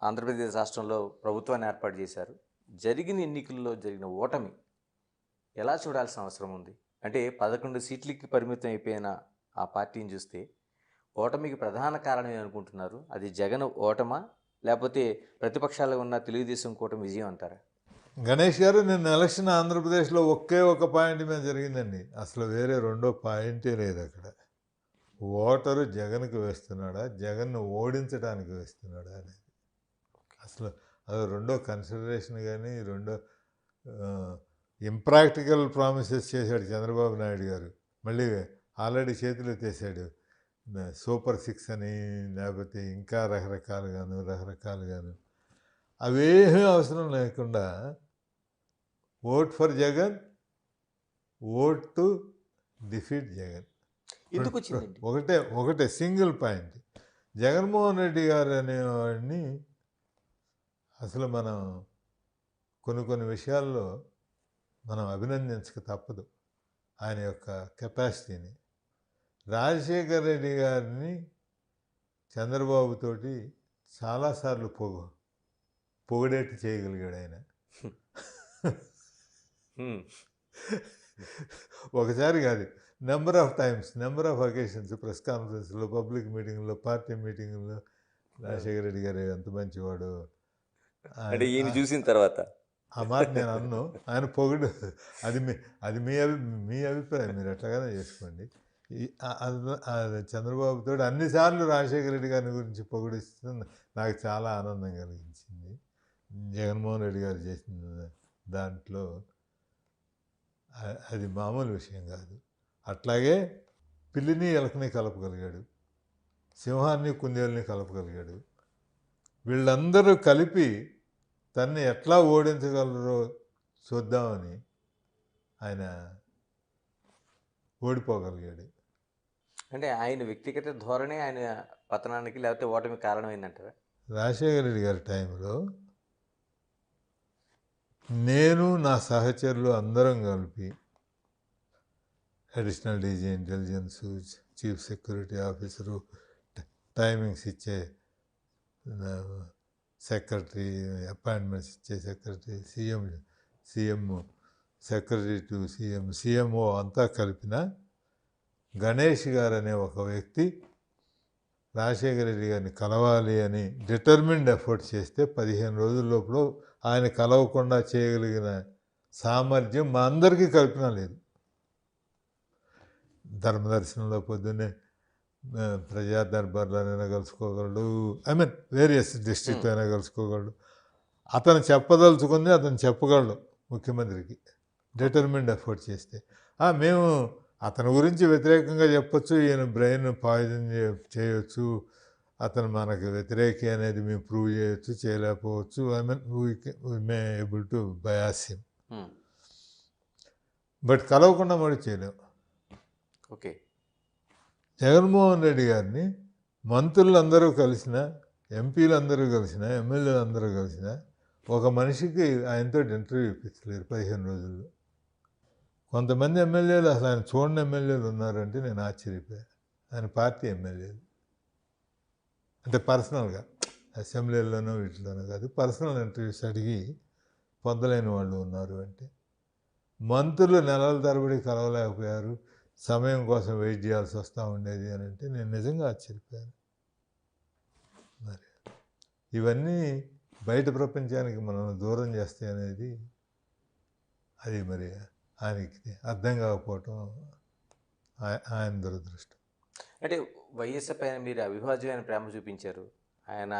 ఆంధ్రప్రదేశ్ రాష్ట్రంలో ప్రభుత్వాన్ని ఏర్పాటు చేశారు. జరిగిన ఎన్నికల్లో జరిగిన ఓటమి ఎలా చూడాల్సిన అవసరం ఉంది? అంటే 11 సీట్లకి పరిమితం అయిపోయిన ఆ పార్టీని చూస్తే ఓటమికి ప్రధాన కారణం ఏమనుకుంటున్నారు? అది జగన్ ఓటమా? లేకపోతే ప్రతిపక్షాలుగా ఉన్న తెలుగుదేశం కూటమి విజయం అంటారా? గణేష్ గారు, నిన్న ఎలక్షన్ ఆంధ్రప్రదేశ్లో ఒకే ఒక పాయింట్ మీద జరిగిందండి. అసలు వేరే రెండో పాయింటే లేదు అక్కడ. ఓటరు జగన్కి వేస్తున్నాడా, జగన్ను ఓడించడానికి వేస్తున్నాడా అనేది. అసలు అది రెండో కన్సిడరేషన్. కానీ రెండో ఇంప్రాక్టికల్ ప్రామిసెస్ చేశాడు చంద్రబాబు నాయుడు గారు. మళ్ళీ ఆల్రెడీ చేతులు ఎత్తేసాడు. సూపర్ 6 అని, లేకపోతే ఇంకా రకరకాలుగాను అవేమీ అవసరం లేకుండా vote for Jagan, vote to defeat Jagan. ఎందుకు వచ్చిందండి? ఒకటే సింగిల్ పాయింట్. జగన్మోహన్ రెడ్డి గారు అనేవాడిని అసలు మనం కొన్ని విషయాల్లో మనం అభినందించక తప్పదు. ఆయన యొక్క కెపాసిటీని. రాజశేఖర్ రెడ్డి గారిని చంద్రబాబుతోటి చాలాసార్లు పొగిడేట్టు చేయగలిగాడు ఆయన. ఒకసారి కాదు, number of times, number of occasions, press కాన్ఫరెన్స్లో, పబ్లిక్ మీటింగ్లో, పార్టీ మీటింగ్లో రాజశేఖర రెడ్డి గారు ఎంత మంచివాడు అంటే ఈయన చూసిన తర్వాత ఆ మాట నేను అన్ను. ఆయన పొగుడు అది మీ అభిప్రాయం, మీరు ఎట్లాగానే చేసుకోండి. చంద్రబాబుతో అన్నిసార్లు రాజశేఖర రెడ్డి గారి గురించి పొగిడిస్తూ నాకు చాలా ఆనందం కలిగించింది. జగన్మోహన్ రెడ్డి గారు చేసిన దాంట్లో అది మామూలు విషయం కాదు. అట్లాగే పిల్లిని ఎలకని కలపగలిగాడు, సింహాన్ని కుందేలుని కలపగలిగాడు. వీళ్ళందరూ కలిపి తన్ని ఎట్లా ఓడించగలరో చూద్దామని ఆయన ఓడిపోగలిగాడు. అంటే ఆయన వ్యక్తిగత ధోరణి ఆయన పతనానికి లేకపోతే ఓటమి కారణమైందంటారా? రాజశేఖర రెడ్డి గారి టైంలో నేను, నా సహచరులు అందరం కలిపి additional DG intelligence, chief security officer, timings ఇచ్చే సెక్రటరీ, అపాయింట్మెంట్స్ ఇచ్చే secretary, CM secretary to CMO అంతా కలిపిన గణేష్ గారు అనే ఒక వ్యక్తి రాజశేఖర రెడ్డి గారిని కలవాలి అని డిటర్మిన్డ్ ఎఫర్ట్ చేస్తే 15 రోజుల లోపల ఆయన కలవకుండా చేయగలిగిన సామర్థ్యం మా అందరికీ కల్పన లేదు. ధర్మదర్శనంలో పొద్దున్నే ప్రజా దర్బార్లోనైనా కలుసుకోగలడు, వేరియస్ డిస్ట్రిక్ట్ అయినా కలుసుకోగలడు. అతను చెప్పదలుచుకుంది అతను చెప్పగలడు ముఖ్యమంత్రికి, డిటర్మిన్డ్ ఎఫర్ట్ చేస్తే. మేము అతని గురించి వ్యతిరేకంగా చెప్పచ్చు, ఈయన బ్రెయిన్ పాయిజన్ చేయొచ్చు, అతను మనకు వ్యతిరేకి అనేది మేము ప్రూవ్ చేయొచ్చు, చేయలేకపోవచ్చు. We may able to bias him, but కలవకుండా మరి చేయలేము. ఓకే. జగన్మోహన్ రెడ్డి గారిని మంత్రులందరూ కలిసిన, ఎంపీలందరూ కలిసిన, ఎమ్మెల్యేలు అందరూ కలిసిన ఒక మనిషికి ఆయనతో ఇంటర్వ్యూ ఇప్పించలేరు 15 రోజుల్లో. కొంతమంది ఎమ్మెల్యేలు అసలు ఆయన చూడని ఎమ్మెల్యేలు ఉన్నారంటే నేను ఆశ్చర్యపోయాను. ఆయన పార్టీ ఎమ్మెల్యేలు అంటే పర్సనల్గా, అసెంబ్లీలోనో వీటిలోనో కాదు, పర్సనల్ ఇంటర్వ్యూస్ అడిగి పొందలేని వాళ్ళు ఉన్నారు. అంటే మంత్రులు నెలల తరబడి కలవలేకపోయారు, సమయం కోసం వెయిట్ చేయాల్సి వస్తూ ఉండేది అని అంటే నేను నిజంగా ఆశ్చర్యపోయాను. మరి ఇవన్నీ బయట ప్రపంచానికి మనల్ని దూరం చేస్తాయి అనేది అది మరి ఆయనకి అర్థం కాకపోవటం ఆయన దురదృష్టం. అంటే వైఎస్ఆర్ పైన మీరు అవిభాజ్యమైన ప్రేమ చూపించారు. ఆయన